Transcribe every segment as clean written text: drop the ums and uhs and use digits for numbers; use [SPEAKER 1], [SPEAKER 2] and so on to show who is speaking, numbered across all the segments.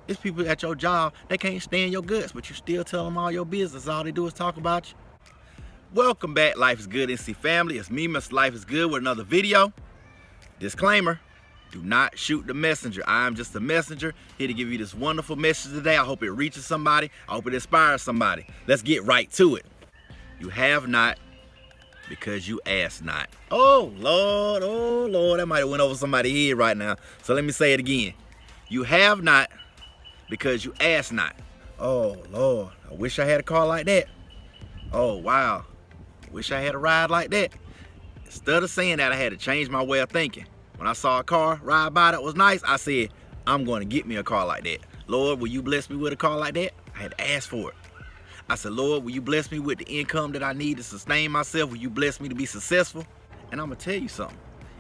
[SPEAKER 1] It's people at your job, they can't stand your guts, but you still tell them all your business. All they do is talk about you. Welcome back, Life is Good NC family. It's me, Mr. Life is Good, with another video. Disclaimer, do not shoot the messenger. I am just a messenger, here to give you this wonderful message today. I hope it reaches somebody. I hope it inspires somebody. Let's get right to it. You have not because you ask not. Oh Lord, that might have went over somebody's head right now. So let me say it again. You have not because you ask not. Oh Lord, I wish I had a car like that. Oh wow, wish I had a ride like that. Instead of saying that, I had to change my way of thinking. When I saw a car ride by that was nice, I said, I'm going to get me a car like that. Lord, will you bless me with a car like that? I had to ask for it. I said, Lord, will you bless me with the income that I need to sustain myself? Will you bless me to be successful? And I'm going to tell you something.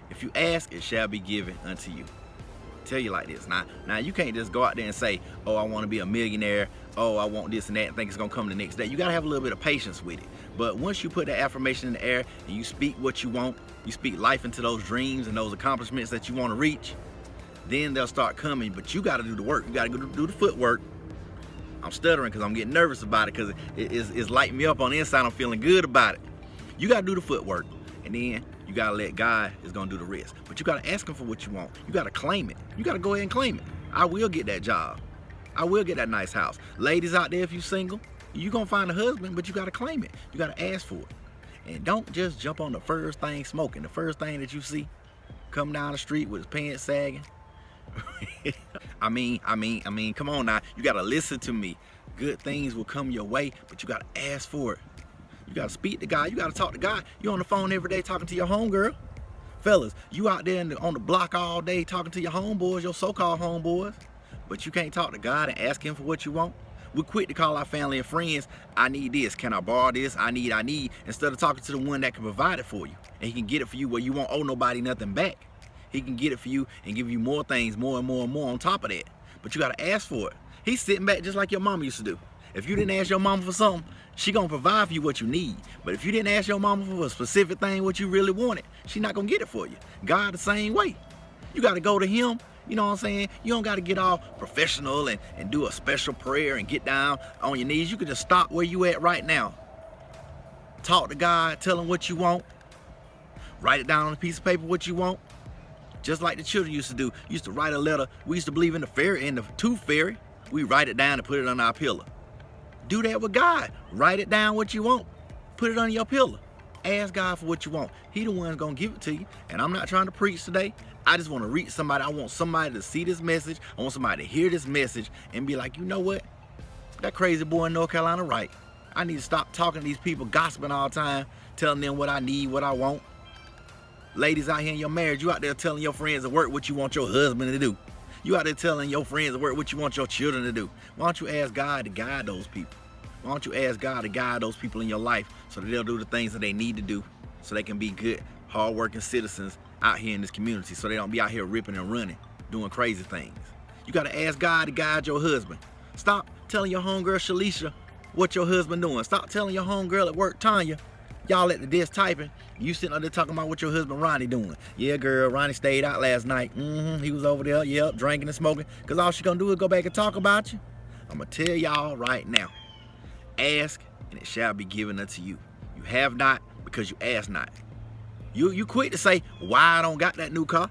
[SPEAKER 1] If you ask, it shall be given unto you. Tell you like this. Now you can't just go out there and say, oh, I want to be a millionaire. Oh, I want this and that, and think it's going to come the next day. You got to have a little bit of patience with it. But once you put that affirmation in the air and you speak what you want, you speak life into those dreams and those accomplishments that you want to reach, then they'll start coming. But you got to do the work. You got to go do the footwork. I'm stuttering because I'm getting nervous about it, because it's lighting me up on the inside. I'm feeling good about it. You got to do the footwork, and then you got to let God is going to do the rest. But you got to ask him for what you want. You got to claim it. You got to go ahead and claim it. I will get that job. I will get that nice house. Ladies out there, if you're single, you're going to find a husband, but you got to claim it. You got to ask for it. And don't just jump on the first thing smoking. The first thing that you see come down the street with his pants sagging. I mean, come on now. You got to listen to me. Good things will come your way, but you got to ask for it. You got to speak to God. You got to talk to God. You're on the phone every day talking to your homegirl. Fellas, you out there on the block all day talking to your homeboys, your so-called homeboys, but you can't talk to God and ask him for what you want. We're quick to call our family and friends, I need this, can I borrow this, I need, instead of talking to the one that can provide it for you. And he can get it for you where you won't owe nobody nothing back. He can get it for you and give you more things, more and more and more on top of that. But you got to ask for it. He's sitting back just like your mama used to do. If you didn't ask your mama for something, she gonna provide for you what you need. But if you didn't ask your mama for a specific thing, what you really wanted, she not gonna get it for you. God the same way. You gotta go to him, you know what I'm saying? You don't gotta get all professional and do a special prayer and get down on your knees. You can just stop where you at right now. Talk to God, tell him what you want. Write it down on a piece of paper what you want. Just like the children used to do. Used to write a letter. We used to believe in the fairy, in the tooth fairy. We write it down and put it on our pillow. Do that with God. Write it down what you want. Put it on your pillow. Ask God for what you want. He the one's gonna give it to you. And I'm not trying to preach today. I just want to reach somebody. I want somebody to see this message. I want somebody to hear this message and be like, you know what? That crazy boy in North Carolina right. I need to stop talking to these people, gossiping all the time, telling them what I need, what I want. Ladies out here in your marriage, you out there telling your friends at work what you want your husband to do. You out there telling your friends at work what you want your children to do. Why don't you ask God to guide those people? Why don't you ask God to guide those people in your life so that they'll do the things that they need to do so they can be good, hard-working citizens out here in this community, so they don't be out here ripping and running, doing crazy things. You got to ask God to guide your husband. Stop telling your homegirl, Shalisha, what your husband doing. Stop telling your homegirl at work, Tanya, y'all at the desk typing. You sitting up there talking about what your husband Ronnie doing. Yeah, girl, Ronnie stayed out last night. He was over there, yep, drinking and smoking. Because all she gonna do is go back and talk about you. I'm gonna tell y'all right now. Ask, and it shall be given unto you. You have not because you ask not. You quick to say, why I don't got that new car.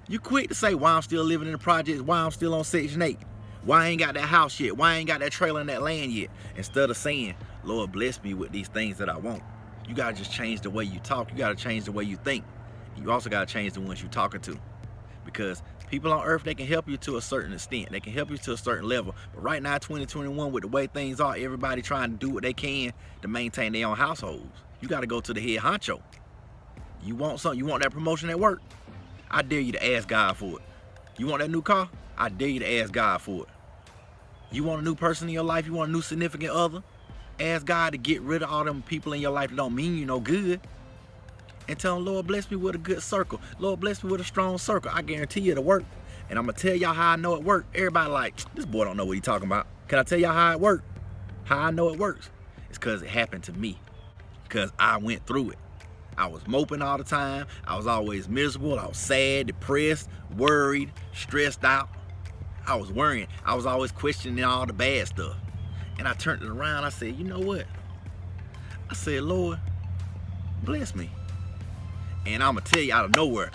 [SPEAKER 1] You quick to say, why I'm still living in the projects, why I'm still on Section 8. Why I ain't got that house yet, why I ain't got that trailer and that land yet. Instead of saying, Lord, bless me with these things that I want. You gotta just change the way you talk. You gotta change the way you think. You also gotta change the ones you're talking to. Because people on earth, they can help you to a certain extent. They can help you to a certain level. But right now, 2021, with the way things are, everybody trying to do what they can to maintain their own households. You gotta go to the head honcho. You want something, you want that promotion at work? I dare you to ask God for it. You want that new car? I dare you to ask God for it. You want a new person in your life? You want a new significant other? Ask God to get rid of all them people in your life that don't mean you no good. And tell them, Lord, bless me with a good circle. Lord, bless me with a strong circle. I guarantee you it'll work. And I'm going to tell y'all how I know it worked. Everybody like, this boy don't know what he talking about. Can I tell y'all how it worked? How I know it works? It's because it happened to me. Because I went through it. I was moping all the time. I was always miserable. I was sad, depressed, worried, stressed out. I was worrying. I was always questioning all the bad stuff. And I turned it around. I said, you know what? I said, Lord, bless me. And I'm going to tell you, out of nowhere,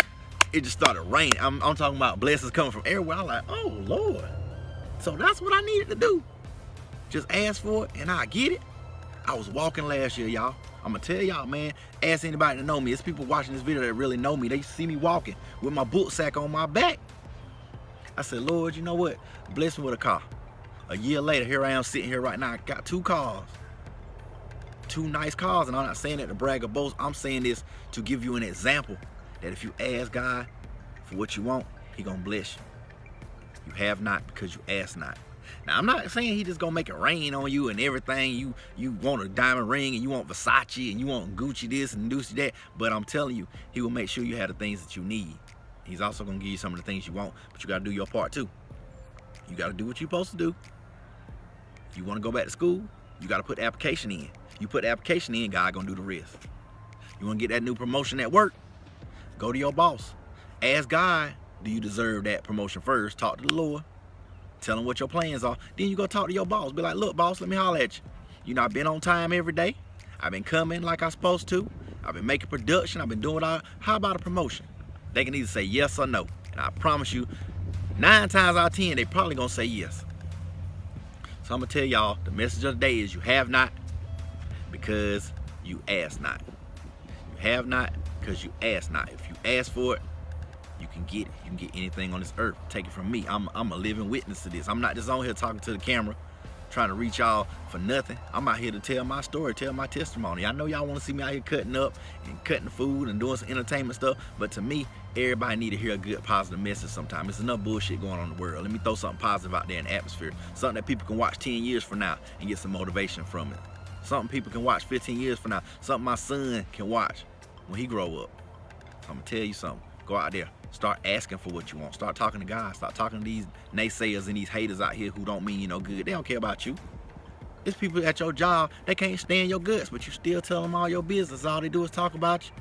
[SPEAKER 1] it just started raining. I'm talking about blessings coming from everywhere. I'm like, oh, Lord. So that's what I needed to do. Just ask for it, and I get it. I was walking last year, y'all. I'm going to tell y'all, man, ask anybody to know me. It's people watching this video that really know me. They see me walking with my book sack on my back. I said, Lord, you know what? Bless me with a car. A year later, here I am sitting here right now. I got 2 cars. 2 nice cars, and I'm not saying that to brag or boast. I'm saying this to give you an example that if you ask God for what you want, He gonna bless you. You have not because you ask not. Now, I'm not saying He just gonna make it rain on you and everything. You want a diamond ring and you want Versace and you want Gucci this and Gucci that, but I'm telling you, He will make sure you have the things that you need. He's also gonna give you some of the things you want, but you gotta do your part too. You gotta do what you're supposed to do. You wanna go back to school, you gotta put the application in. You put the application in, God gonna do the rest. You wanna get that new promotion at work? Go to your boss. Ask God, do you deserve that promotion first? Talk to the Lord. Tell him what your plans are. Then you go talk to your boss. Be like, look, boss, let me holler at you. You know, I've been on time every day. I've been coming like I'm supposed to. I've been making production. I've been doing all. How about a promotion? They can either say yes or no. And I promise you, 9 times out of 10, they probably gonna say yes. So I'm gonna tell y'all, the message of the day is you have not because you ask not. You have not because you ask not. If you ask for it, you can get it. You can get anything on this earth. Take it from me. I'm a living witness to this. I'm not just on here talking to the camera, trying to reach y'all for nothing. I'm out here to tell my story, tell my testimony. I know y'all want to see me out here cutting up and cutting food and doing some entertainment stuff, but to me, everybody need to hear a good, positive message sometimes. There's enough bullshit going on in the world. Let me throw something positive out there in the atmosphere. Something that people can watch 10 years from now and get some motivation from it. Something people can watch 15 years from now. Something my son can watch when he grow up. So I'm gonna tell you something. Go out there. Start asking for what you want. Start talking to God. Start talking to these naysayers and these haters out here who don't mean you no good. They don't care about you. It's people at your job, they can't stand your guts, but you still tell them all your business. All they do is talk about you.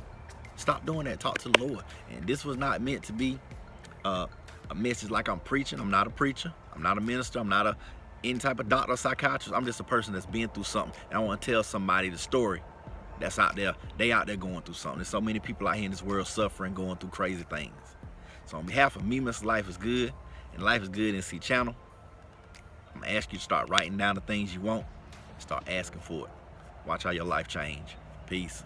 [SPEAKER 1] Stop doing that. Talk to the Lord. And this was not meant to be a message like I'm preaching. I'm not a preacher. I'm not a minister. I'm not any type of doctor or psychiatrist. I'm just a person that's been through something. And I want to tell somebody the story that's out there. They out there going through something. There's so many people out here in this world suffering, going through crazy things. So on behalf of me, Mr. Life is Good, and Life is Good NC channel, I'm gonna ask you to start writing down the things you want and start asking for it. Watch how your life change. Peace.